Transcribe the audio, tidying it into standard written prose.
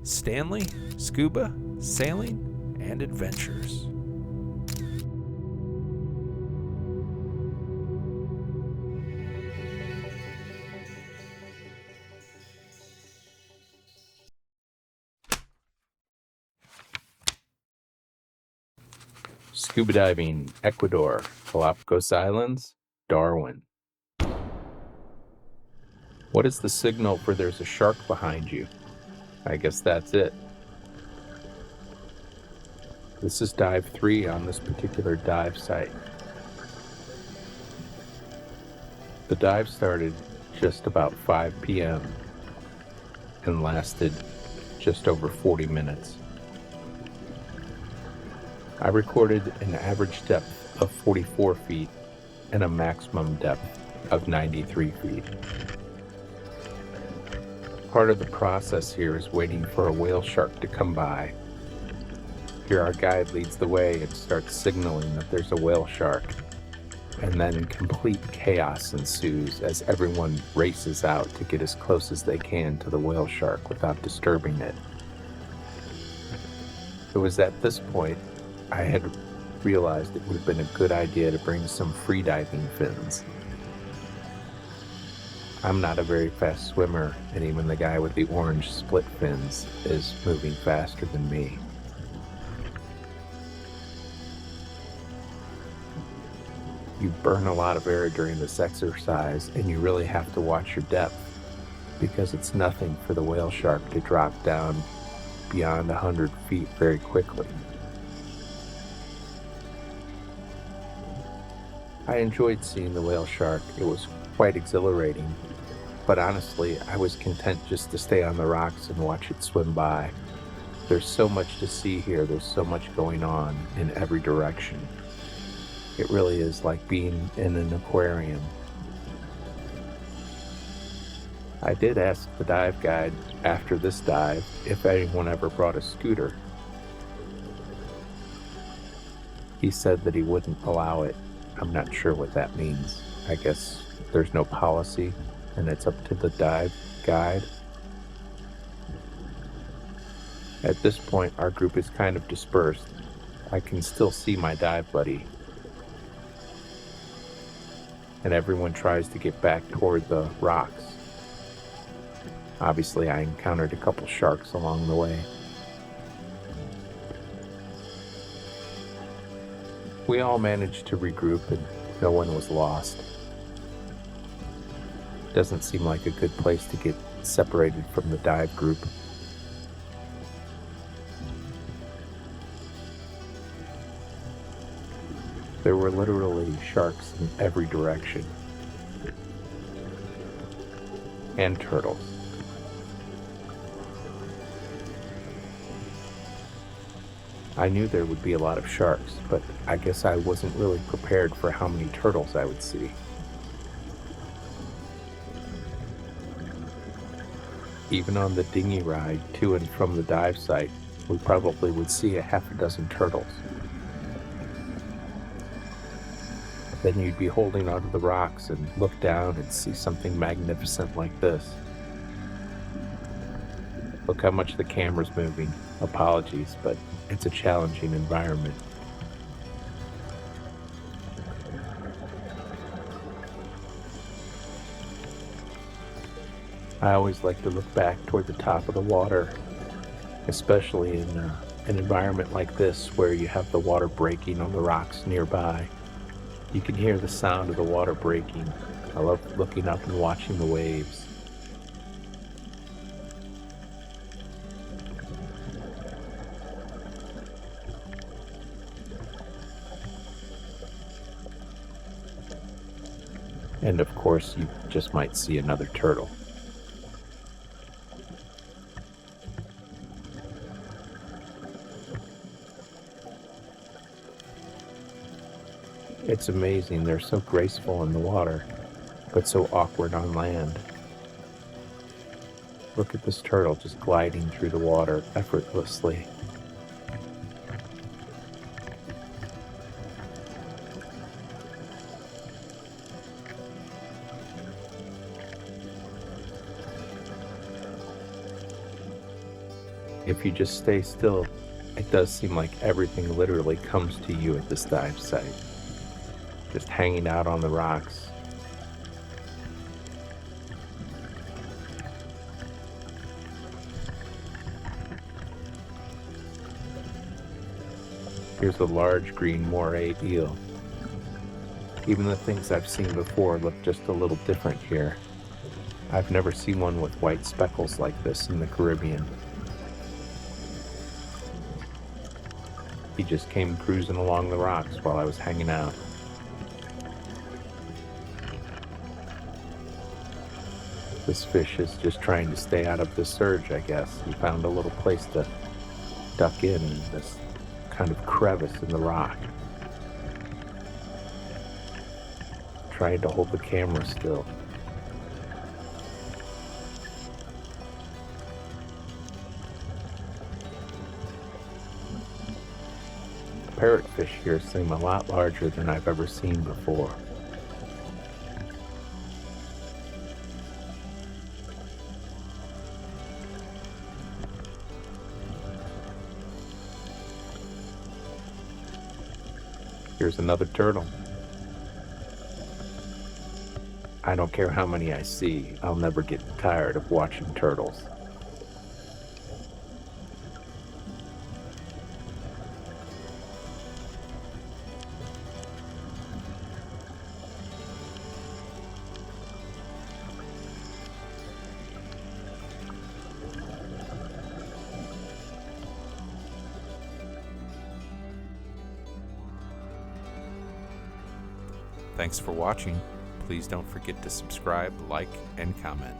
Stanley, Scuba, Sailing, and Adventures. Scuba diving, Ecuador, Galapagos Islands, Darwin. What is the signal for there's a shark behind you? I guess that's it. This is dive 3 on this particular dive site. The dive started just about 5 p.m. and lasted just over 40 minutes. I recorded an average depth of 44 feet and a maximum depth of 93 feet. Part of the process here is waiting for a whale shark to come by. Here our guide leads the way and starts signaling that there's a whale shark, and then complete chaos ensues as everyone races out to get as close as they can to the whale shark without disturbing it. It was at this point I had realized it would have been a good idea to bring some freediving fins. I'm not a very fast swimmer, and even the guy with the orange split fins is moving faster than me. You burn a lot of air during this exercise, and you really have to watch your depth, because it's nothing for the whale shark to drop down beyond 100 feet very quickly. I enjoyed seeing the whale shark. It was quite exhilarating, but honestly, I was content just to stay on the rocks and watch it swim by. There's so much to see here. There's so much going on in every direction. It really is like being in an aquarium. I did ask the dive guide after this dive if anyone ever brought a scooter. He said that he wouldn't allow it. I'm not sure what that means. I guess there's no policy and it's up to the dive guide. At this point, our group is kind of dispersed. I can still see my dive buddy, and everyone tries to get back toward the rocks. Obviously, I encountered a couple sharks along the way. We all managed to regroup and no one was lost. Doesn't seem like a good place to get separated from the dive group. There were literally sharks in every direction. And turtles. I knew there would be a lot of sharks, but I guess I wasn't really prepared for how many turtles I would see. Even on the dinghy ride to and from the dive site, we probably would see a half a dozen turtles. Then you'd be holding onto the rocks and look down and see something magnificent like this. Look how much the camera's moving. Apologies, but it's a challenging environment. I always like to look back toward the top of the water, especially in an environment like this where you have the water breaking on the rocks nearby. You can hear the sound of the water breaking. I love looking up and watching the waves. And of course, you just might see another turtle. It's amazing, they're so graceful in the water, but so awkward on land. Look at this turtle just gliding through the water effortlessly. If you just stay still, it does seem like everything literally comes to you at this dive site. Just hanging out on the rocks. Here's a large green moray eel. Even the things I've seen before look just a little different here. I've never seen one with white speckles like this in the Caribbean. He just came cruising along the rocks while I was hanging out. This fish is just trying to stay out of the surge, I guess. He found a little place to duck in this kind of crevice in the rock. Trying to hold the camera still. The parrotfish here seem a lot larger than I've ever seen before. Here's another turtle. I don't care how many I see, I'll never get tired of watching turtles. Thanks for watching. Please don't forget to subscribe, like, and comment.